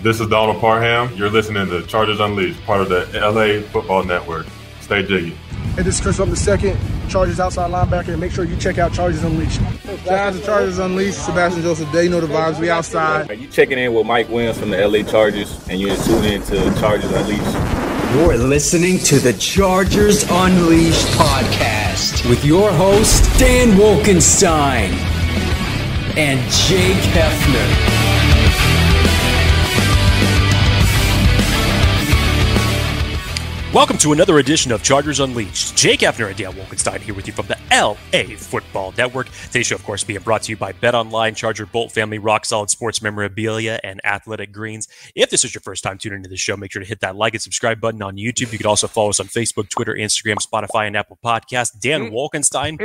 This is Donald Parham. You're listening to Chargers Unleashed, part of the LAFB Network. Stay jiggy. Hey, this is Chris from the second, Chargers outside linebacker, and make sure you check out Chargers Unleashed. Shout out to Chargers Unleashed, Sebastian Joseph. They know the vibes. We outside. You checking in with Mike Williams from the LA Chargers, and you're tuning in to Chargers Unleashed. You're listening to the Chargers Unleashed podcast with your host, Dan Wolkenstein and Jake Hefner. Welcome to another edition of Chargers Unleashed. Jake Hefner and Dan Wolkenstein here with you from the LAFB Network. Today's show, of course, being brought to you by BetOnline, Charger Bolt Family, Rock Solid Sports Memorabilia, and Athletic Greens. If this is your first time tuning into the show, make sure to hit that like and subscribe button on YouTube. You can also follow us on Facebook, Twitter, Instagram, Spotify, and Apple Podcasts. Dan Wolkenstein.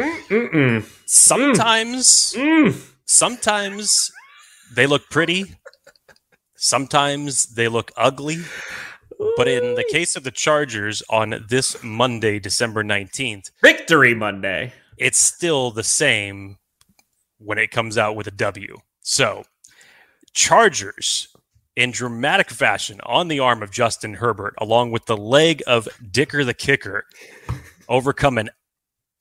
Sometimes they look pretty. Sometimes they look ugly. But in the case of the Chargers on this Monday, December 19th, Victory Monday, it's still the same when it comes out with a W. So, Chargers, in dramatic fashion, on the arm of Justin Herbert, along with the leg of Dicker the Kicker, overcome an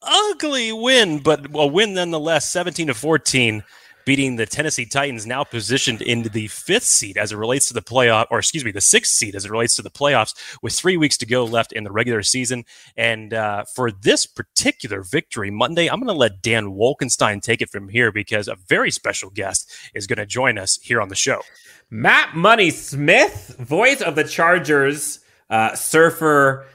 ugly win, but a win nonetheless, 17-14, beating the Tennessee Titans, now positioned into the fifth seed as it relates to the playoff, or excuse me, the sixth seed as it relates to the playoffs, with 3 weeks to go left in the regular season. And for this particular victory Monday, I'm going to let Dan Wolkenstein take it from here because a very special guest is going to join us here on the show. Matt Money Smith, voice of the Chargers, surfer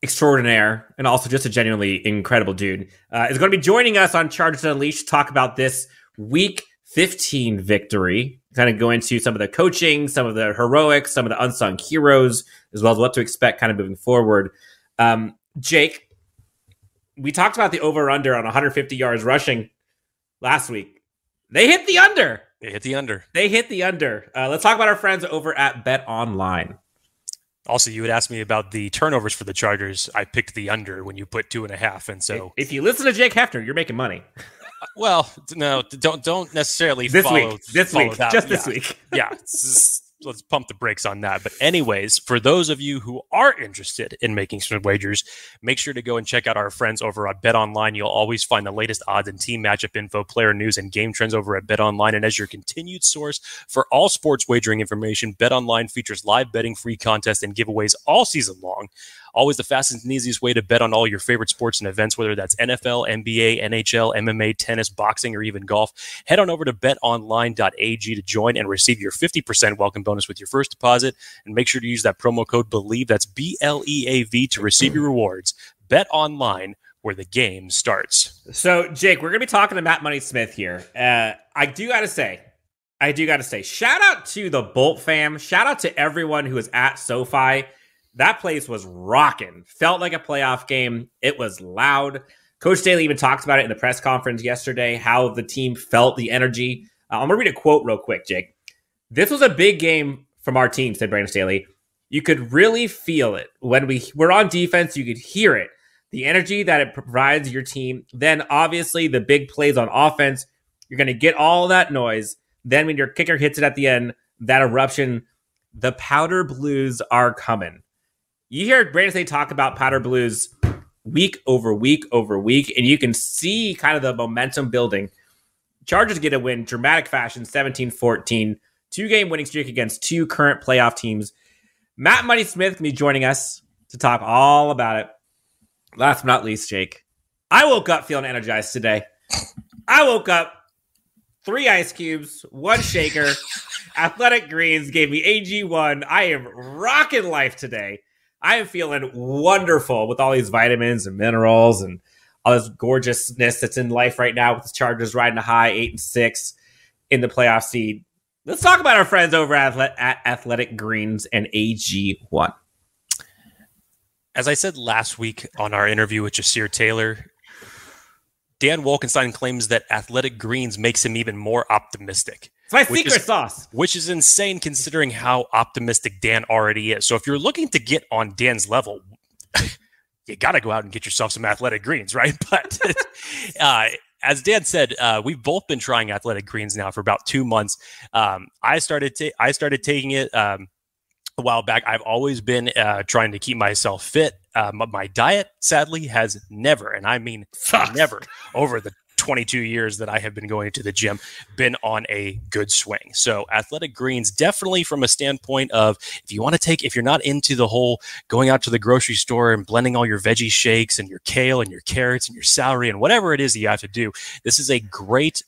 extraordinaire, and also just a genuinely incredible dude, is going to be joining us on Chargers Unleashed to talk about this Week 15 victory, kind of go into some of the coaching, some of the heroics, some of the unsung heroes, as well as what to expect kind of moving forward. Jake, we talked about the over-under on 150 yards rushing last week. They hit the under. Let's Let's talk about our friends over at BetOnline. Also, you had asked me about the turnovers for the Chargers. I picked the under when you put 2.5, and so if you listen to Jake Hefner, you're making money. Well, no, don't necessarily this follow week. This week. Yeah, let's pump the brakes on that. But anyways, for those of you who are interested in making some wagers, make sure to go and check out our friends over at BetOnline. You'll always find the latest odds and team matchup info, player news, and game trends over at BetOnline. And as your continued source for all sports wagering information, BetOnline features live betting, free contests, and giveaways all season long. Always the fastest and easiest way to bet on all your favorite sports and events, whether that's NFL, NBA, NHL, MMA, tennis, boxing, or even golf. Head on over to betonline.ag to join and receive your 50% welcome bonus with your first deposit. And make sure to use that promo code BELIEVE, that's BLEAV, to receive your rewards. Bet Online, where the game starts. So, Jake, we're going to be talking to Matt Money Smith here. I do got to say, shout out to the Bolt fam. Shout out to everyone who was at SoFi. That place was rocking. Felt like a playoff game. It was loud. Coach Staley even talked about it in the press conference yesterday, how the team felt the energy. I'm going to read a quote real quick, Jake. "This was a big game from our team," said Brandon Staley. "You could really feel it. When we were on defense, you could hear it. The energy that it provides your team. Then, obviously, the big plays on offense. You're going to get all that noise. Then when your kicker hits it at the end, that eruption, the powder blues are coming." You hear Brandon Staley talk about powder blues week over week over week, and you can see kind of the momentum building. Chargers get a win, dramatic fashion, 17-14, 2-game winning streak against two current playoff teams. Matt Money Smith can be joining us to talk all about it. Last but not least, Jake, I woke up feeling energized today. I woke up 3 ice cubes, 1 shaker, Athletic Greens gave me AG1. I am rocking life today. I am feeling wonderful with all these vitamins and minerals and all this gorgeousness that's in life right now with the Chargers riding a high 8-6 in the playoff seed. Let's talk about our friends over at Athletic Greens and AG1. As I said last week on our interview with Jasir Taylor, Dan Wolkenstein claims that Athletic Greens makes him even more optimistic. It's my secret sauce. Which is insane considering how optimistic Dan already is. So if you're looking to get on Dan's level, you got to go out and get yourself some Athletic Greens, right? But as Dan said, we've both been trying Athletic Greens now for about 2 months. I started taking it a while back. I've always been trying to keep myself fit. My diet, sadly, has never, and I mean never, over the 22 years that I have been going to the gym, been on a good swing. So Athletic Greens, definitely from a standpoint of, if you're not into the whole going out to the grocery store and blending all your veggie shakes and your kale and your carrots and your celery and whatever it is that you have to do, this is a great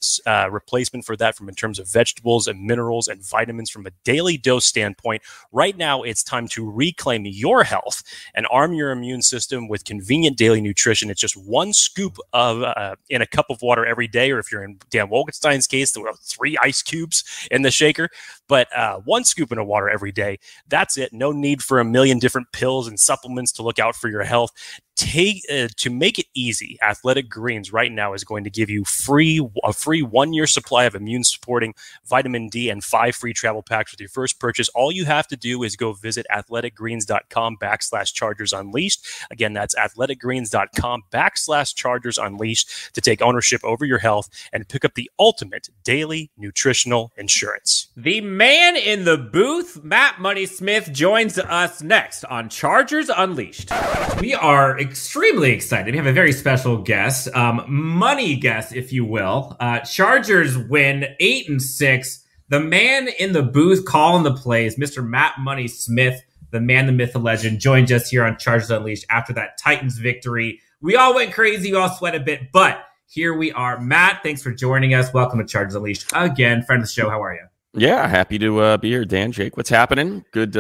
replacement for that in terms of vegetables and minerals and vitamins from a daily dose standpoint. Right now, it's time to reclaim your health and arm your immune system with convenient daily nutrition. It's just one scoop of in a cup of water every day, or if you're in Dan Wolkenstein's case, there were 3 ice cubes in the shaker, but 1 scoop in the water every day. That's it. No need for a million different pills and supplements to look out for your health. To make it easy, Athletic Greens right now is going to give you a free 1-year supply of immune supporting vitamin D and 5 free travel packs with your first purchase. All you have to do is go visit athleticgreens.com/Chargers Unleashed. Again, that's athleticgreens.com/Chargers Unleashed to take ownership over your health and pick up the ultimate daily nutritional insurance. The man in the booth, Matt Money Smith, joins us next on Chargers Unleashed. We are extremely excited. We have a very special guest, money guest, if you will. Chargers win 8-6. The man in the booth calling the plays, Mr. Matt Money Smith, the man, the myth, the legend, joined us here on Chargers Unleashed after that Titans victory. We all went crazy. We all sweat a bit, but here we are. Matt, thanks for joining us. Welcome to Chargers Unleashed. Again, friend of the show. How are you? Yeah, happy to be here. Dan, Jake, what's happening? Good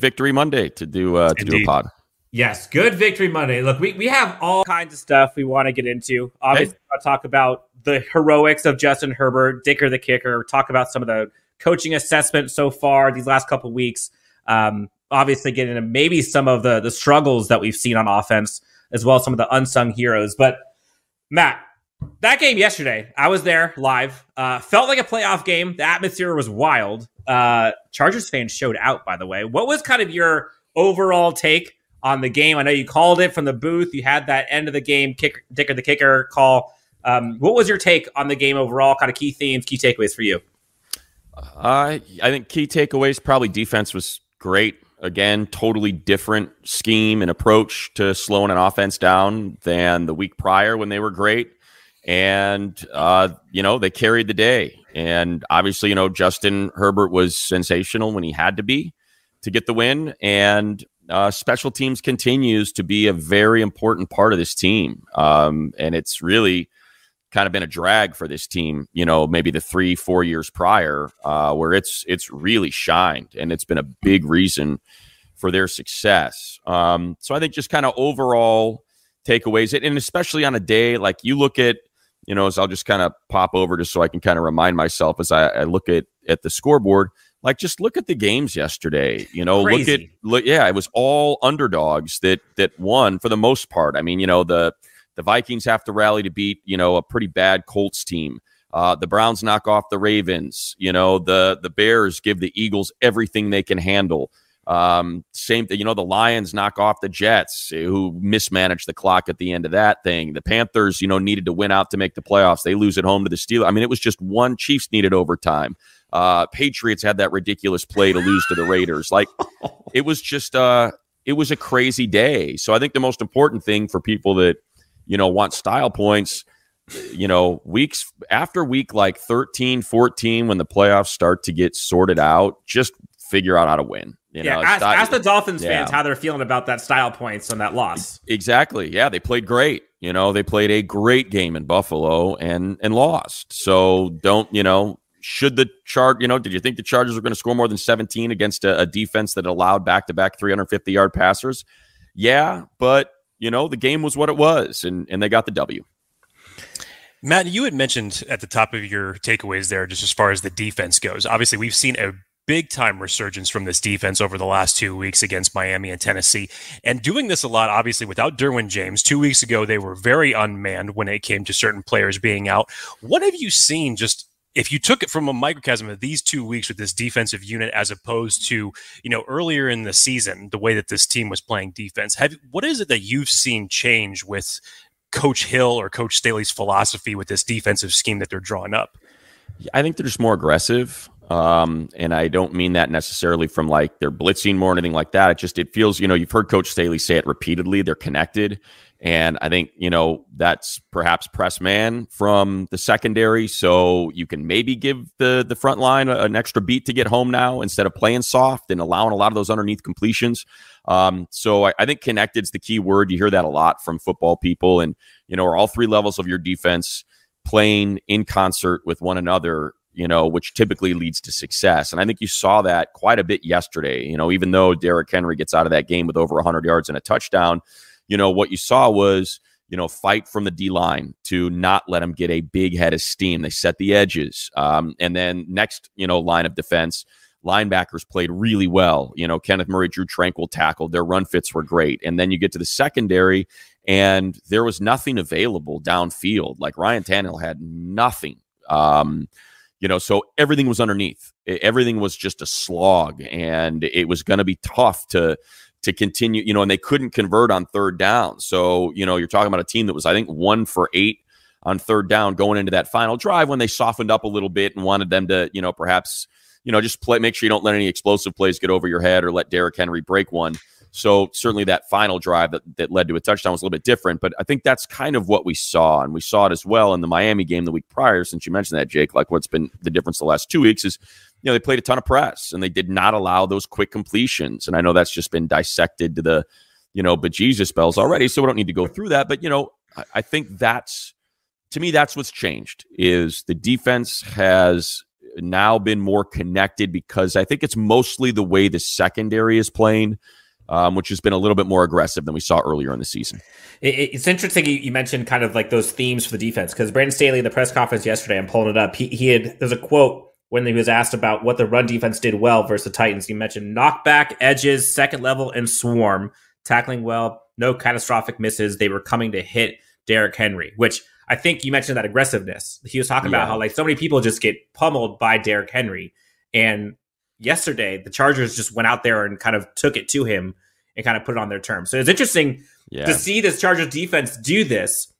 Victory Monday to do a pod. Yes, good Victory Monday. Look, we have all kinds of stuff we want to get into. Obviously, I'll talk about the heroics of Justin Herbert, Dicker the kicker, talk about some of the coaching assessment so far these last couple of weeks. Obviously, get into maybe some of the struggles that we've seen on offense, as well as some of the unsung heroes. But, Matt, that game yesterday, I was there live. Felt like a playoff game. The atmosphere was wild. Chargers fans showed out, by the way. What was kind of your overall take on the game? I know you called it from the booth. You had that end of the game, Dicker the kicker call. What was your take on the game overall? Kind of key themes, key takeaways for you? I think key takeaways, probably defense was great. Again, totally different scheme and approach to slowing an offense down than the week prior when they were great. And, they carried the day. And obviously, Justin Herbert was sensational when he had to be to get the win. And special teams continues to be a very important part of this team. And it's really kind of been a drag for this team, maybe the 3-4 years prior, where it's really shined, and it's been a big reason for their success. So I think just kind of overall takeaways, and especially on a day like you look at, as I'll just kind of pop over just so I can kind of remind myself as I look at the scoreboard. Like, just look at the games yesterday. Crazy. It was all underdogs that won for the most part. I mean, the Vikings have to rally to beat, a pretty bad Colts team. The Browns knock off the Ravens. The Bears give the Eagles everything they can handle. The Lions knock off the Jets, who mismanaged the clock at the end of that thing. The Panthers, needed to win out to make the playoffs. They lose at home to the Steelers. I mean, it was just one. Chiefs needed overtime. Patriots had that ridiculous play to lose to the Raiders. Like, it was just it was a crazy day. So I think the most important thing for people that want style points, weeks after week like 13, 14, when the playoffs start to get sorted out, just figure out how to win. Ask the Dolphins fans how they're feeling about that style points on that loss. Exactly. Yeah, they played great. They played a great game in Buffalo and lost. So should the did you think the Chargers were going to score more than 17 against a defense that allowed back-to-back 350-yard passers? Yeah, but, the game was what it was, and they got the W. Matt, you had mentioned at the top of your takeaways there, just as far as the defense goes. Obviously, we've seen a big-time resurgence from this defense over the last 2 weeks against Miami and Tennessee. And doing this a lot, obviously, without Derwin James. 2 weeks ago, they were very unmanned when it came to certain players being out. What have you seen, just if you took it from a microcosm of these 2 weeks with this defensive unit as opposed to, earlier in the season, the way that this team was playing defense? What is it that you've seen change with Coach Hill or Coach Staley's philosophy with this defensive scheme that they're drawing up? I think they're just more aggressive. And I don't mean that necessarily from like they're blitzing more or anything like that. It feels, you've heard Coach Staley say it repeatedly. They're connected. And I think, that's perhaps press man from the secondary. So you can maybe give the front line an extra beat to get home now instead of playing soft and allowing a lot of those underneath completions. So I think connected is the key word. You hear that a lot from football people. And, are all three levels of your defense playing in concert with one another, which typically leads to success. And I think you saw that quite a bit yesterday. Even though Derrick Henry gets out of that game with over 100 yards and a touchdown, what you saw was, fight from the D-line to not let them get a big head of steam. They set the edges. And then next, line of defense, linebackers played really well. Kenneth Murray, Drew Tranquil tackled. Their run fits were great. And then you get to the secondary, and there was nothing available downfield. Like Ryan Tannehill had nothing. So everything was underneath. Everything was just a slog, and it was going to be tough to continue, and they couldn't convert on third down. So, you're talking about a team that was, I think, 1 for 8 on third down going into that final drive when they softened up a little bit and wanted them to, perhaps, just make sure you don't let any explosive plays get over your head or let Derrick Henry break one. So certainly that final drive that led to a touchdown was a little bit different, but I think that's kind of what we saw. And we saw it as well in the Miami game the week prior, since you mentioned that, Jake. Like, what's been the difference the last 2 weeks is, they played a ton of press and they did not allow those quick completions. And I know that's just been dissected to the, bejesus spells already, so we don't need to go through that. But, I think to me, that's what's changed, is the defense has now been more connected, because I think it's mostly the way the secondary is playing, which has been a little bit more aggressive than we saw earlier in the season. It's interesting you mentioned kind of like those themes for the defense, because Brandon Staley, in the press conference yesterday, I'm pulling it up, there's a quote when he was asked about what the run defense did well versus the Titans. He mentioned knockback, edges, second level, and swarm, tackling well, no catastrophic misses. They were coming to hit Derrick Henry, which I think you mentioned that aggressiveness. He was talking about how like so many people just get pummeled by Derrick Henry. And yesterday, the Chargers just went out there and kind of took it to him and kind of put it on their terms. So it's interesting to see this Chargers defense do this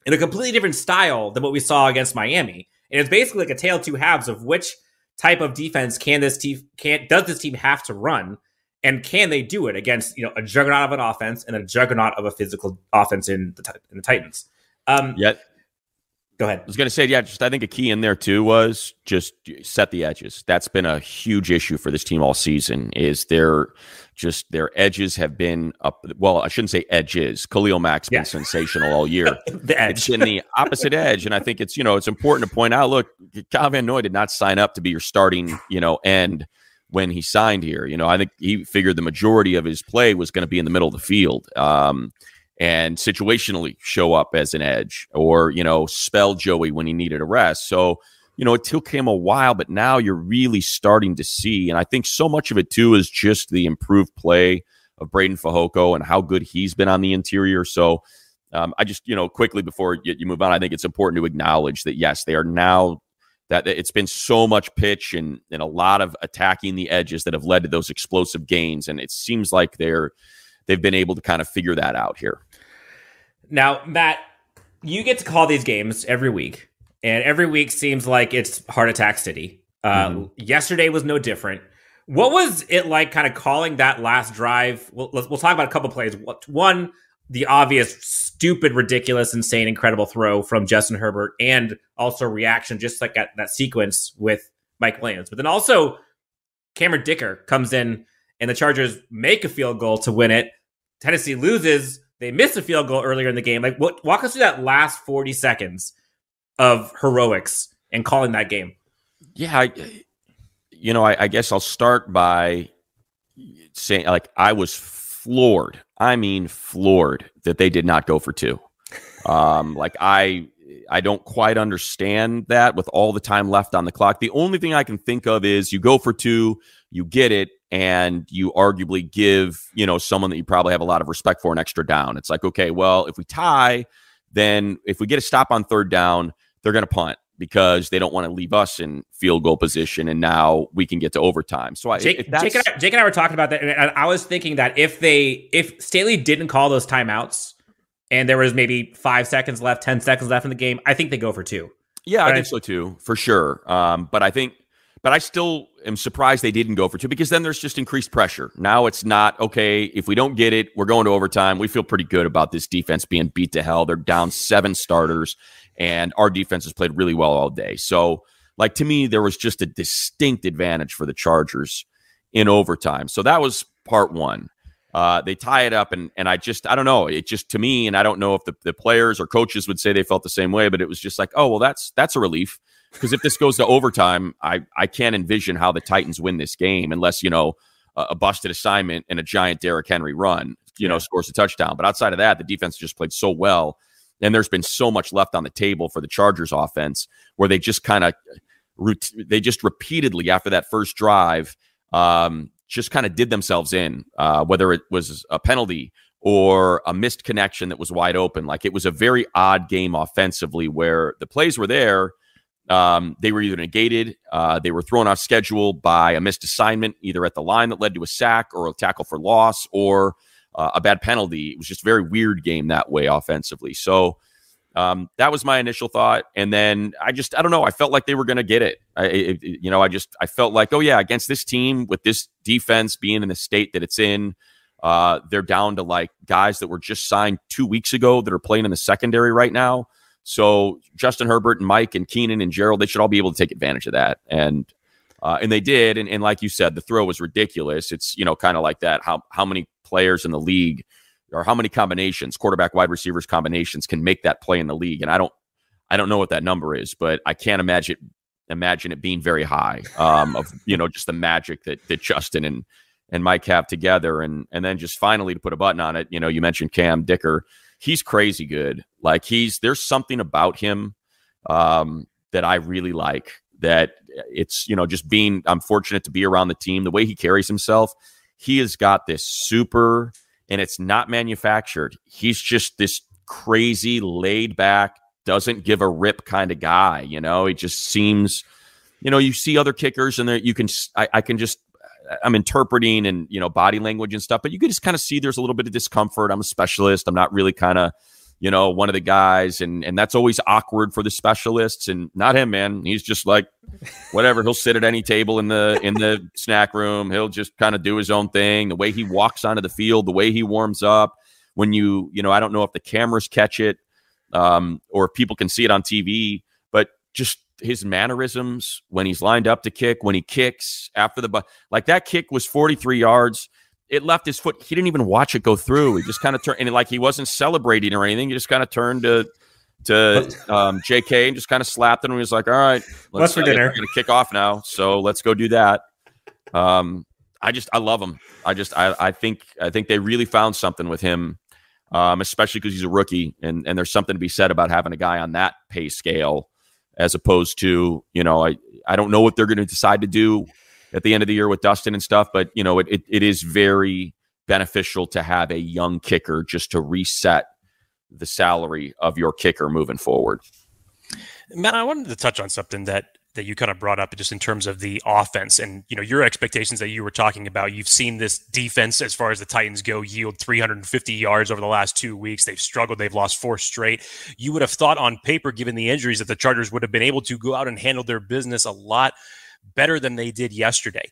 in a completely different style than what we saw against Miami. And it's basically like a tale of two halves of which type of defense does this team have to run, and can they do it against a juggernaut of an offense and a juggernaut of a physical offense in the Titans. Go ahead. I was going to say, I think a key in there too was just set the edges. That's been a huge issue for this team all season, is their edges have been up. Well, I shouldn't say edges. Khalil Mack's been sensational all year. The edge. It's in the opposite edge. And I think it's, it's important to point out, look, Kyle Van Noy did not sign up to be your starting, end when he signed here. I think he figured the majority of his play was going to be in the middle of the field. And situationally show up as an edge, or, spell Joey when he needed a rest. So, it took him a while, but now you're really starting to see, and I think so much of it too is just the improved play of Braden Fehoko and how good he's been on the interior. So I just, quickly before you move on, I think it's important to acknowledge that, yes, they are now, that it's been so much pitch and a lot of attacking the edges that have led to those explosive gains. And it seems like they've been able to kind of figure that out here. Now, Matt, you get to call these games every week, and every week seems like it's Heart Attack City. Yesterday was no different. What was it like kind of calling that last drive? We'll talk about a couple plays. One, the obvious, stupid, ridiculous, insane, incredible throw from Justin Herbert, and also reaction just like that sequence with Mike Williams. But then also Cameron Dicker comes in, and the Chargers make a field goal to win it. Tennessee loses. They missed a field goal earlier in the game. Like, walk us through that last 40 seconds of heroics and calling that game. Yeah, I guess I'll start by saying, like, I was floored. I mean, floored that they did not go for two. I don't quite understand that with all the time left on the clock. The only thing I can think of is you go for two, you get it, and you arguably give, someone that you probably have a lot of respect for an extra down. It's like, okay, well, if we tie, then if we get a stop on third down, they're going to punt because they don't want to leave us in field goal position, and now we can get to overtime. So Jake and I were talking about that, and I was thinking that if Staley didn't call those timeouts and there was maybe 5 seconds left, 10 seconds left in the game, I think they go for 2. Yeah, I think so too, for sure. But I still am surprised they didn't go for 2, because then there's just increased pressure. Now it's not, okay, if we don't get it, we're going to overtime. We feel pretty good about this defense being beat to hell. They're down 7 starters, and our defense has played really well all day. So, like, to me, there was just a distinct advantage for the Chargers in overtime. So that was part one. They tie it up, and I don't know. It just, to me, and I don't know if the players or coaches would say they felt the same way, but it was just like, oh, well, that's a relief. Because if this goes to overtime, I can't envision how the Titans win this game unless, a busted assignment and a giant Derrick Henry run, scores a touchdown. But outside of that, the defense just played so well. And there's been so much left on the table for the Chargers offense, where they just repeatedly after that first drive, just kind of did themselves in, whether it was a penalty or a missed connection that was wide open. Like, it was a very odd game offensively where the plays were there. They were either negated, they were thrown off schedule by a missed assignment, either at the line that led to a sack or a tackle for loss or a bad penalty. It was just a very weird game that way offensively. So that was my initial thought. And then I don't know. I felt like they were going to get it. I felt like, oh yeah, against this team with this defense being in the state that it's in, they're down to like guys that were just signed 2 weeks ago that are playing in the secondary right now. So Justin Herbert and Mike and Keenan and Gerald, they should all be able to take advantage of that. And they did. And like you said, the throw was ridiculous. It's, kind of like that. How many players in the league, or how many combinations, quarterback, wide receivers combinations, can make that play in the league? And I don't know what that number is, but I can't imagine it being very high, of, just the magic that Justin and Mike have together. And then just finally, to put a button on it, you mentioned Cam Dicker. He's crazy good. Like, there's something about him that I really like, that it's, I'm fortunate to be around the team. The way he carries himself, he has got this super, and it's not manufactured. He's just this crazy, laid back, doesn't give a rip kind of guy. He just seems, you see other kickers, and I'm interpreting and, body language and stuff, but you can just kind of see there's a little bit of discomfort. I'm a specialist. I'm not really kind of, one of the guys. And that's always awkward for the specialists, and not him, man. He's just like, whatever. He'll sit at any table in the snack room. He'll just kind of do his own thing. The way he walks onto the field, the way he warms up, when I don't know if the cameras catch it, or if people can see it on TV, but just his mannerisms when he's lined up to kick, when he kicks after like that kick was 43 yards. It left his foot. He didn't even watch it go through. He just kind of turned, and like, he wasn't celebrating or anything. He just kind of turned to JK and just kind of slapped him. And he was like, all right, what's for dinner? We're going to kick off now. So let's go do that. I love him. I think they really found something with him, especially because he's a rookie, and there's something to be said about having a guy on that pay scale, as opposed to, I don't know what they're going to decide to do at the end of the year with Dustin and stuff, but, it is very beneficial to have a young kicker just to reset the salary of your kicker moving forward. Matt, I wanted to touch on something that you kind of brought up just in terms of the offense and, your expectations that you were talking about. You've seen this defense, as far as the Titans go, yield 350 yards over the last 2 weeks. They've struggled. They've lost 4 straight. You would have thought on paper, given the injuries, that the Chargers would have been able to go out and handle their business a lot better than they did yesterday.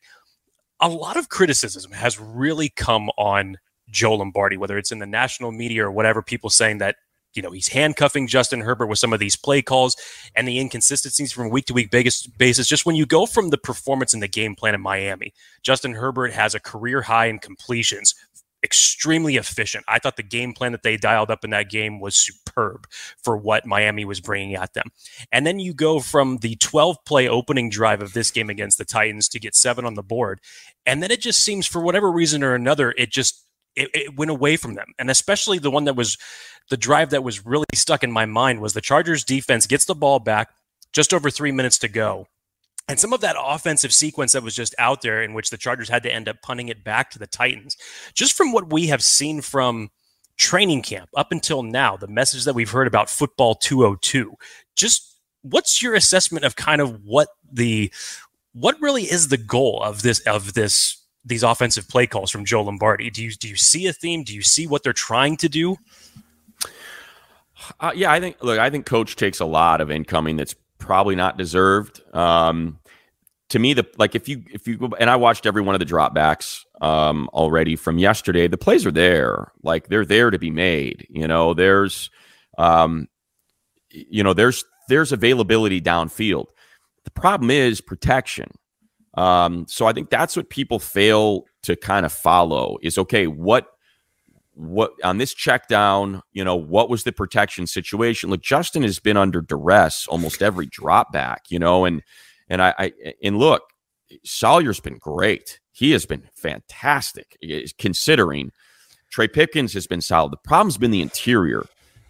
A lot of criticism has really come on Joe Lombardi, whether it's in the national media or whatever, people saying that, he's handcuffing Justin Herbert with some of these play calls and the inconsistencies from week to week basis. Just when you go from the performance in the game plan in Miami, Justin Herbert has a career high in completions, extremely efficient. I thought the game plan that they dialed up in that game was superb for what Miami was bringing at them. And then you go from the 12-play opening drive of this game against the Titans to get 7 on the board. And then it just seems, for whatever reason or another, it went away from them. And especially the one that was the drive that was really stuck in my mind was the Chargers defense gets the ball back, just over 3 minutes to go. And some of that offensive sequence that was just out there, in which the Chargers had to end up punting it back to the Titans, just from what we have seen from training camp up until now, the message that we've heard about football 202, just what's your assessment of kind of what really is the goal of these offensive play calls from Joe Lombardi? Do you see a theme? Do you see what they're trying to do? Yeah, I think coach takes a lot of incoming that's probably not deserved. To me, if you go, and I watched every one of the dropbacks already from yesterday, the plays are there. Like, they're there to be made. There's availability downfield. The problem is protection. So I think that's what people fail to kind of follow is, okay, what on this check down, what was the protection situation? Look, Justin has been under duress almost every drop back, and look, Salyer's been great. He has been fantastic considering. Trey Pipkins has been solid. The problem's been the interior.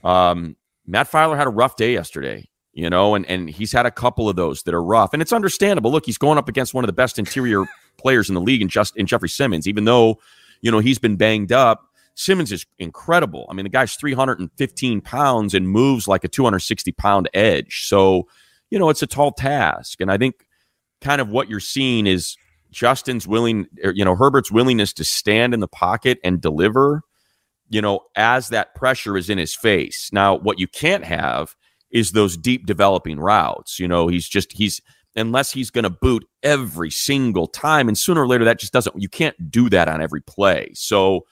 Matt Filer had a rough day yesterday, and he's had a couple of those that are rough, and it's understandable. Look, he's going up against one of the best interior players in the league in Jeffrey Simmons, even though, he's been banged up. Simmons is incredible. I mean, the guy's 315 pounds and moves like a 260-pound edge. So, it's a tall task. And I think kind of what you're seeing is Justin's Herbert's willingness to stand in the pocket and deliver, as that pressure is in his face. Now, what you can't have is those deep developing routes. Unless he's going to boot every single time. And sooner or later, that just you can't do that on every play. So,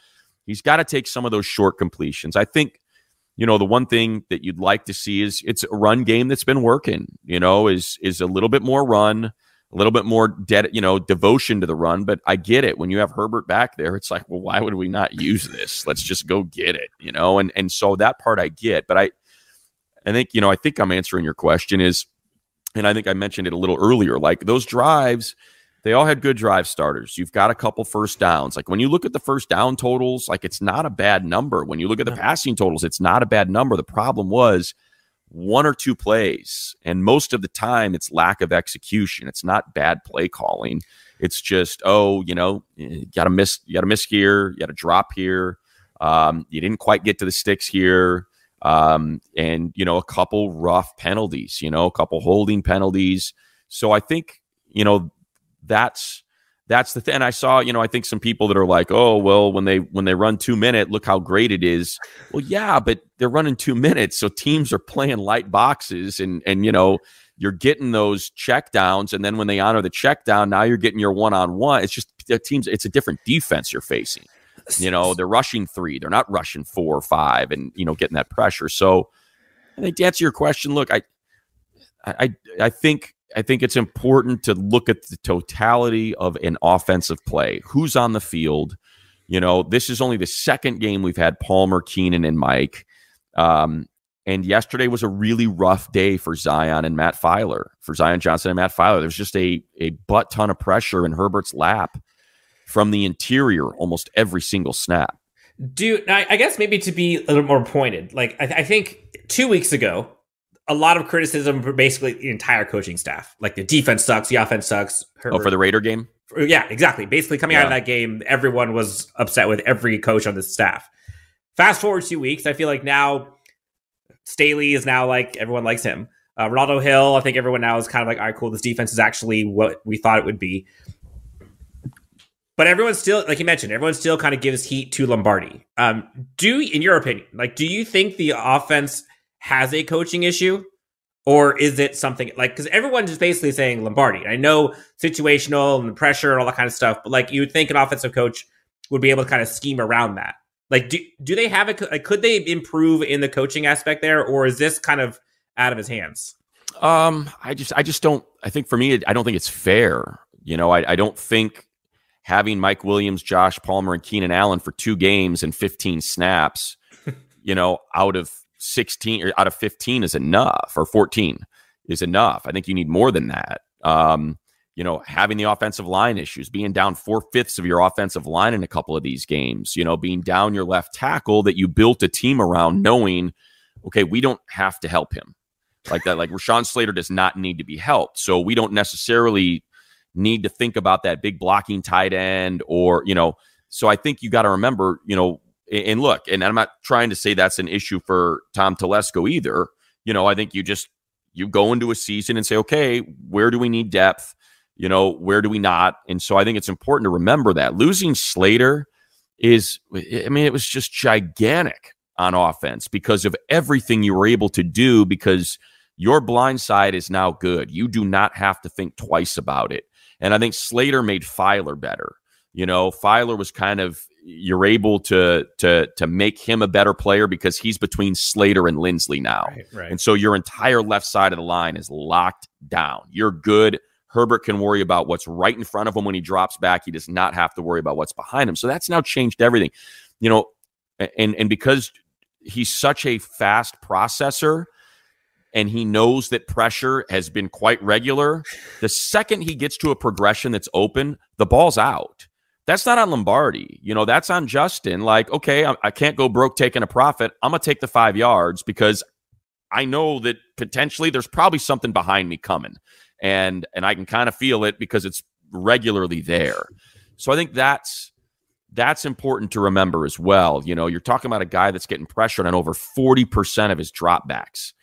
he's got to take some of those short completions. I think, the one thing that you'd like to see is it's a run game that's been working, is a little bit more run, a little bit more devotion to the run. But I get it. When you have Herbert back there, it's like, well, why would we not use this? Let's just go get it, and so that part I get. But I think I'm answering your question is, and I think I mentioned it a little earlier, like those drives, they all had good drive starters. You've got a couple first downs. Like when you look at the first down totals, like it's not a bad number. When you look at the passing totals, it's not a bad number. The problem was one or two plays. And most of the time it's lack of execution. It's not bad play calling. It's just, you got to miss here. You got to drop here. You didn't quite get to the sticks here. And, a couple rough penalties, a couple holding penalties. So I think, that's the thing. And I saw, I think some people that are like, oh, well, when they run 2 minute, look how great it is. Well, yeah, but they're running 2 minutes. So teams are playing light boxes and you're getting those check downs. And then when they honor the check down, now you're getting your one-on-one. It's just the teams. It's a different defense you're facing. They're rushing 3. They're not rushing 4 or 5 and, getting that pressure. So I think to answer your question, look, I think it's important to look at the totality of an offensive play. Who's on the field? This is only the second game we've had Palmer, Keenan, and Mike. And yesterday was a really rough day for Zion and Matt Filer, for Zion Johnson and Matt Filer. There's just a butt ton of pressure in Herbert's lap from the interior almost every single snap. I guess maybe to be a little more pointed, like I think 2 weeks ago, a lot of criticism for basically the entire coaching staff. Like the defense sucks, the offense sucks. Herbert. Oh, for the Raider game? Yeah, exactly. Basically coming out of that game, everyone was upset with every coach on the staff. Fast forward 2 weeks, I feel like now Staley is now like, everyone likes him. Ronaldo Hill, I think everyone now is kind of like, all right, cool, this defense is actually what we thought it would be. But everyone's still, like you mentioned, everyone still kind of gives heat to Lombardi. In your opinion, do you think the offense has a coaching issue, or is it something like, because everyone's just basically saying Lombardi? I know situational and pressure and all that kind of stuff, but you would think an offensive coach would be able to kind of scheme around that. Do they have could they improve in the coaching aspect there, or is this kind of out of his hands? I just don't. I think for me, I don't think it's fair. I don't think having Mike Williams, Josh Palmer, and Keenan Allen for 2 games and 15 snaps, out of 16 or out of 15 is enough, or 14 is enough. I think you need more than that. Having the offensive line issues, being down 4/5 of your offensive line in a couple of these games, being down your left tackle that you built a team around, knowing, okay, we don't have to help him like that. Like Rashawn Slater does not need to be helped. So we don't necessarily need to think about that big blocking tight end so I think you got to remember, and look, and I'm not trying to say that's an issue for Tom Telesco either. I think you go into a season and say, okay, where do we need depth? Where do we not? And so I think it's important to remember that losing Slater it was just gigantic on offense because of everything you were able to do, because your blind side is now good. You do not have to think twice about it. And I think Slater made Filer better. You know, Filer was kind of, you're able to make him a better player because he's between Slater and Lindsley now. Right. And so your entire left side of the line is locked down. You're good. Herbert can worry about what's right in front of him when he drops back. He does not have to worry about what's behind him. So that's now changed everything. You know, and because he's such a fast processor and he knows that pressure has been quite regular, the second he gets to a progression that's open, the ball's out. That's not on Lombardi. You know, that's on Justin. Like, okay, I can't go broke taking a profit. I'm going to take the 5 yards because I know that potentially there's probably something behind me coming. And I can kind of feel it because it's regularly there. So I think that's important to remember as well. You know, you're talking about a guy that's getting pressured on over 40% of his dropbacks.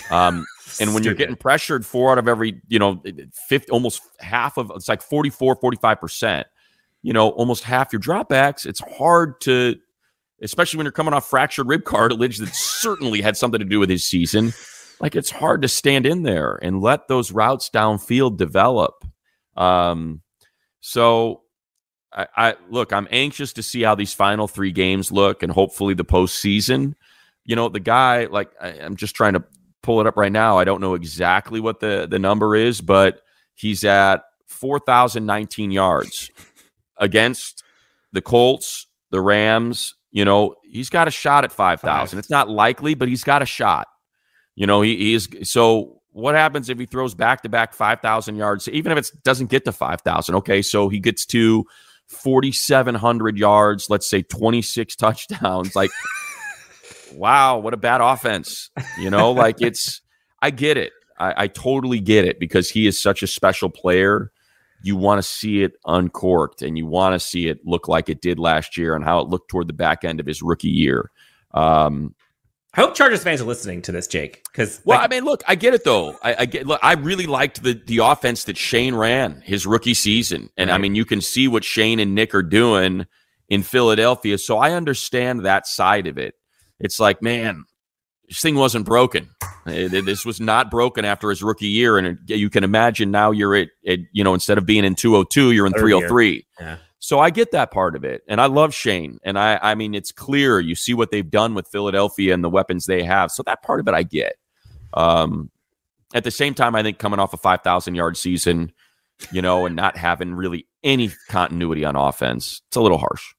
And when you're getting pressured 4 out of every, you know, 50, almost half of, it's like 44, 45%. You know, almost half your dropbacks, it's hard to, especially when you're coming off fractured rib cartilage that certainly had something to do with his season. Like, it's hard to stand in there and let those routes downfield develop. So I look, I'm anxious to see how these final 3 games look and hopefully the postseason. You know, the guy, like, I'm just trying to pull it up right now. I don't know exactly what the number is, but he's at 4,019 yards. Against the Colts, the Rams, you know, he's got a shot at 5,000. It's not likely, but he's got a shot. You know, he is. So what happens if he throws back-to-back 5,000 yards, even if it doesn't get to 5,000? Okay, so he gets to 4,700 yards, let's say 26 touchdowns. Like, wow, what a bad offense. You know, like, I get it. I totally get it because he is such a special player. You want to see it uncorked, and you want to see it look like it did last year and how it looked toward the back end of his rookie year. I hope Chargers fans are listening to this, Jake. Because, well, I mean, look, I get it though. I really liked the offense that Shane ran his rookie season, and right. I mean, you can see what Shane and Nick are doing in Philadelphia. So I understand that side of it. It's like, man, this thing wasn't broken. This was not broken after his rookie year. And you can imagine now you're at you know, instead of being in 202, you're in 303. Yeah. So I get that part of it. And I love Shane. And I mean, it's clear. You see what they've done with Philadelphia and the weapons they have. So that part of it I get. At the same time, I think coming off a 5,000-yard season, you know, and not having really any continuity on offense, it's a little harsh.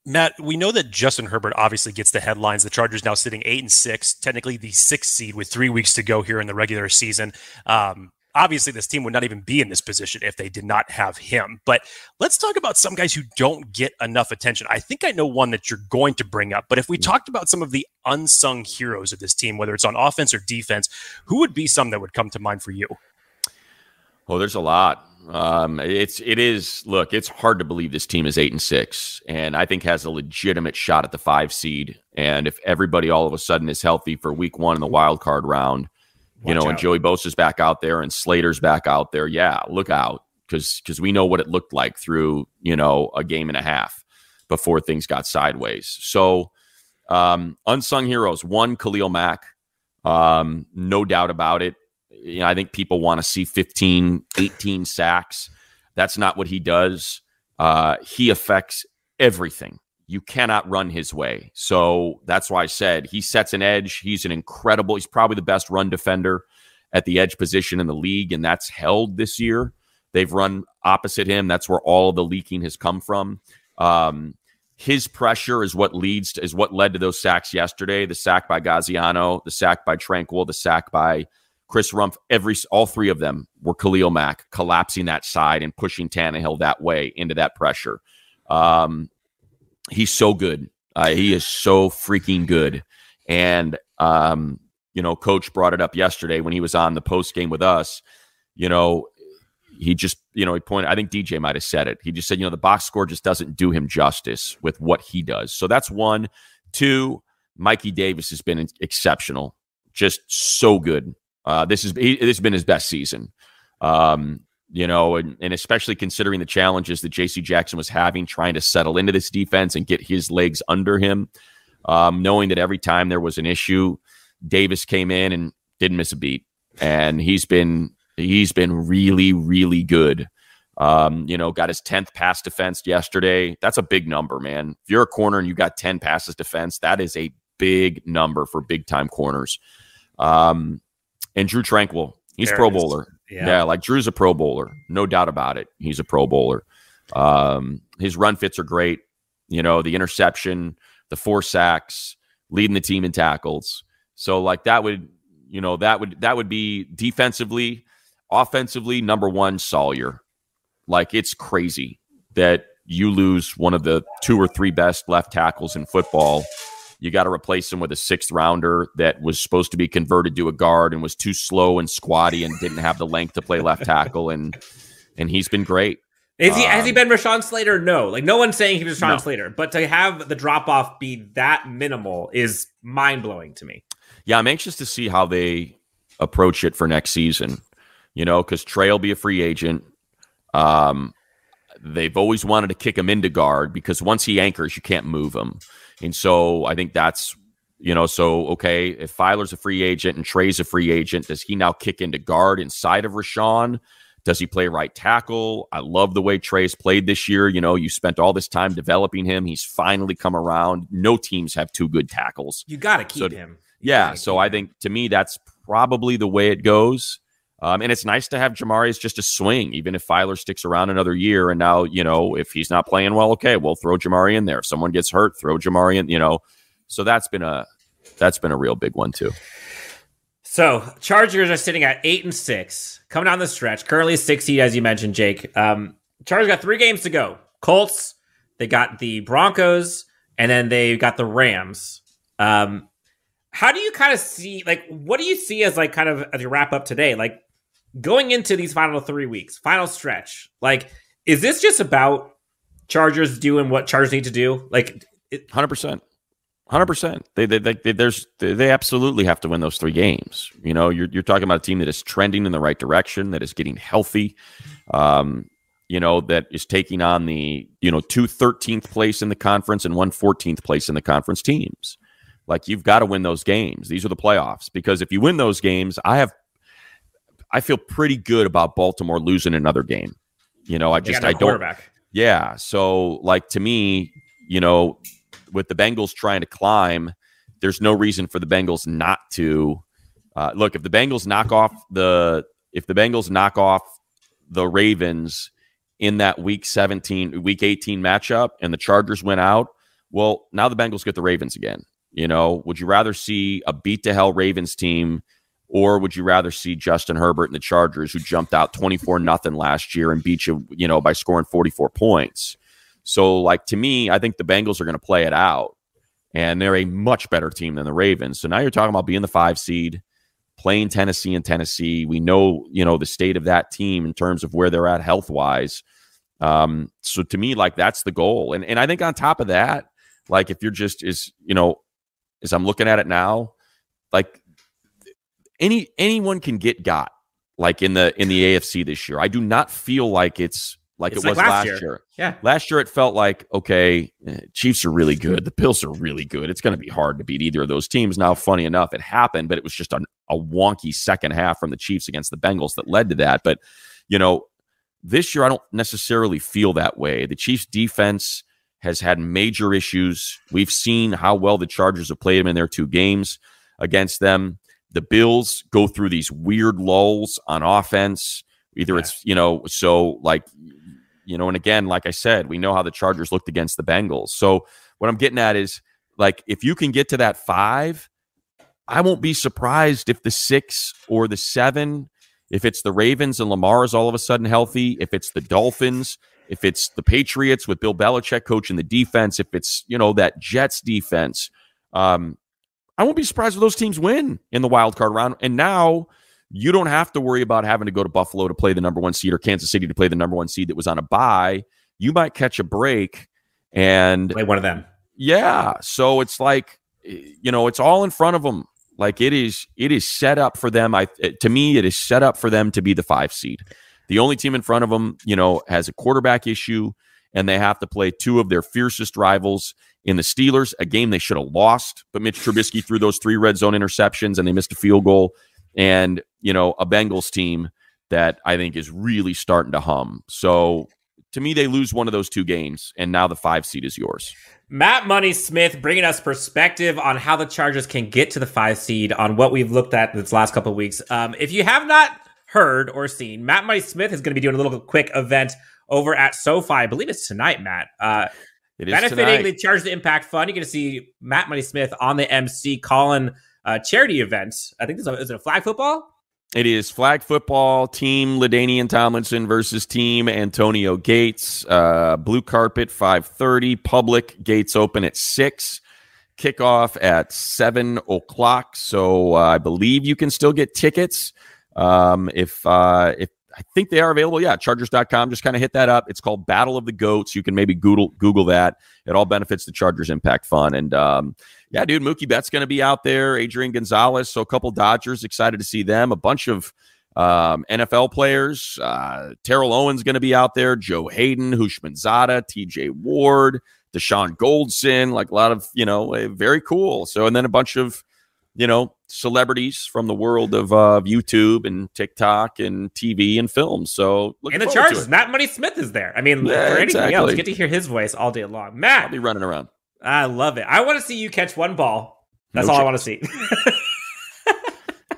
Matt, we know that Justin Herbert obviously gets the headlines. The Chargers now sitting 8-6, technically the 6th seed with 3 weeks to go here in the regular season. Obviously, this team would not even be in this position if they did not have him. But let's talk about some guys who don't get enough attention. I think I know one that you're going to bring up. But if we talked about some of the unsung heroes of this team, whether it's on offense or defense, who would be some that would come to mind for you? Oh, there's a lot. It is. Look, it's hard to believe this team is 8-6, and I think has a legitimate shot at the 5 seed. And if everybody all of a sudden is healthy for week 1 in the wild card round, you know, and Joey Bosa's back out there and Slater's back out there, yeah, look out, because we know what it looked like through, you know, a game and a half before things got sideways. So, unsung heroes. 1, Khalil Mack, no doubt about it. You know, I think people want to see 15, 18 sacks. That's not what he does. He affects everything. You cannot run his way. So that's why I said he sets an edge. He's probably the best run defender at the edge position in the league, and that's held this year. They've run opposite him. That's where all of the leaking has come from. His pressure is what led to those sacks yesterday. The sack by Gaziano, the sack by Tranquil, the sack by Chris Rumph, all 3 of them were Khalil Mack collapsing that side and pushing Tannehill that way into that pressure. He's so good. He is so freaking good. And, you know, Coach brought it up yesterday when he was on the post game with us. You know, he just, you know, he pointed, I think DJ might have said it. He just said, you know, the box score just doesn't do him justice with what he does. So that's 1. 2, Mikey Davis has been exceptional. Just so good. This has been his best season, you know, and especially considering the challenges that J.C. Jackson was having trying to settle into this defense and get his legs under him. knowing that every time there was an issue, Davis came in and didn't miss a beat. And he's been really, really good. Got his 10th pass defense yesterday. That's a big number, man. If you're a corner and you got 10 passes defense, that is a big number for big time corners. And Drew Tranquil, he's Pro Bowler. Yeah, like Drew's a Pro Bowler, no doubt about it. He's a Pro Bowler. His run fits are great. The interception, the 4 sacks, leading the team in tackles. So like that would be defensively, offensively, number one, Sawyer. Like, it's crazy that you lose one of the 2 or 3 best left tackles in football. You got to replace him with a 6th rounder that was supposed to be converted to a guard and was too slow and squatty and didn't have the length to play left tackle. And he's been great. Has he been Rashawn Slater? No. Like, no one's saying he was Rashawn Slater, but to have the drop off be that minimal is mind blowing to me. Yeah, I'm anxious to see how they approach it for next season. Because Trey will be a free agent. They've always wanted to kick him into guard because once he anchors, you can't move him. And so I think that's, okay, if Filer's a free agent and Trey's a free agent, does he now kick into guard inside of Rashawn? Does he play right tackle? I love the way Trey's played this year. You spent all this time developing him. He's finally come around. No teams have 2 good tackles. You got to keep him. Yeah, so I think, to me, that's probably the way it goes. And it's nice to have Jamari as just a swing, even if Filer sticks around another year. And now, if he's not playing well, okay, we'll throw Jamari in there. If someone gets hurt, throw Jamari in, So that's been a real big one too. So Chargers are sitting at 8-6, coming down the stretch. Currently 6 seed, as you mentioned, Jake. Chargers got 3 games to go. Colts, they got the Broncos, and then they got the Rams. How do you kind of see, what do you see as kind of as you wrap up today? Going into these final 3 weeks, final stretch, is this just about Chargers doing what Chargers need to do? 100%. 100%. They absolutely have to win those 3 games. You're talking about a team that is trending in the right direction, that is getting healthy, that is taking on the, 2 13th place in the conference and 1 14th place in the conference teams. You've got to win those games. These are the playoffs, because if you win those games, I feel pretty good about Baltimore losing another game. I don't. Quarterback. Yeah. So to me, with the Bengals trying to climb, there's no reason for the Bengals not to look. If the Bengals knock off the Ravens in that week 18 matchup and the Chargers win out, well, now the Bengals get the Ravens again. Would you rather see a beat to hell Ravens team, or would you rather see Justin Herbert and the Chargers, who jumped out 24-0 last year and beat you, by scoring 44 points? So, to me, I think the Bengals are going to play it out, and they're a much better team than the Ravens. So now you're talking about being the 5 seed, playing Tennessee and Tennessee. We know, the state of that team in terms of where they're at health-wise. So to me, that's the goal. And I think on top of that, if you're just as I'm looking at it now, anyone can get got in the AFC this year. I do not feel like it's it was last year. Yeah. Last year it felt like, okay, Chiefs are really good. The Bills are really good. It's going to be hard to beat either of those teams. Now, funny enough, it happened, but it was just a wonky second half from the Chiefs against the Bengals that led to that. But, this year I don't necessarily feel that way. The Chiefs defense has had major issues. We've seen how well the Chargers have played them in their 2 games against them. The Bills go through these weird lulls on offense. Either it's, and again, like I said, we know how the Chargers looked against the Bengals. So what I'm getting at is, if you can get to that 5, I won't be surprised if the 6 or the 7, if it's the Ravens and Lamar is all of a sudden healthy, if it's the Dolphins, if it's the Patriots with Bill Belichick coaching the defense, if it's, that Jets defense, I won't be surprised if those teams win in the wild card round. And now you don't have to worry about having to go to Buffalo to play the number 1 seed or Kansas City to play the number 1 seed that was on a bye. You might catch a break and play one of them. Yeah. So it's it's all in front of them. It is set up for them. To me, it is set up for them to be the 5 seed. The only team in front of them, has a quarterback issue and they have to play two of their fiercest rivals in the Steelers, a game they should have lost, but Mitch Trubisky threw those 3 red zone interceptions and they missed a field goal, and, a Bengals team that I think is really starting to hum. So to me, they lose one of those 2 games, and now the 5 seed is yours. Matt Money Smith bringing us perspective on how the Chargers can get to the 5 seed on what we've looked at this last couple of weeks. If you have not heard or seen, Matt Money Smith is going to be doing a little quick event over at SoFi. I believe it's tonight, Matt. It is benefiting tonight. the Chargers Impact Fund. You're going to see Matt Money Smith on the MC calling charity events. I think is it a flag football? It is flag football, team LaDainian Tomlinson versus team Antonio Gates. Blue carpet, 5:30. Public gates open at 6. Kickoff at 7 o'clock. So I believe you can still get tickets. If I think they are available, Chargers.com. Just kind of hit that up. It's called Battle of the Goats. You can maybe Google that. It all benefits the Chargers Impact Fund. And dude, Mookie Betts going to be out there. Adrian Gonzalez. So a couple Dodgers, excited to see them. A bunch of NFL players. Terrell Owens going to be out there. Joe Hayden, Hushmanzada, TJ Ward, Deshaun Goldson. Like a lot of, very cool. So, and then a bunch of, celebrities from the world of YouTube and TikTok and TV and film. So, and the Chargers, Matt Money Smith is there. I mean, for anything else, get to hear his voice all day long. Matt, I'll be running around. I love it. I want to see you catch one ball. That's all I want to see.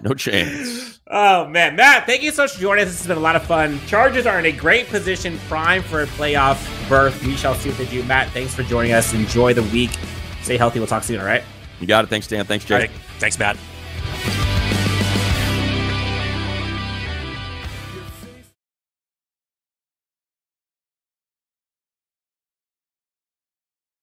No chance. Oh, man. Matt, thank you so much for joining us. This has been a lot of fun. Chargers are in a great position, prime for a playoff berth. We shall see what they do. Matt, thanks for joining us. Enjoy the week. Stay healthy. We'll talk soon, all right? You got it. Thanks, Dan. Thanks, Jay. All right. Thanks, Matt.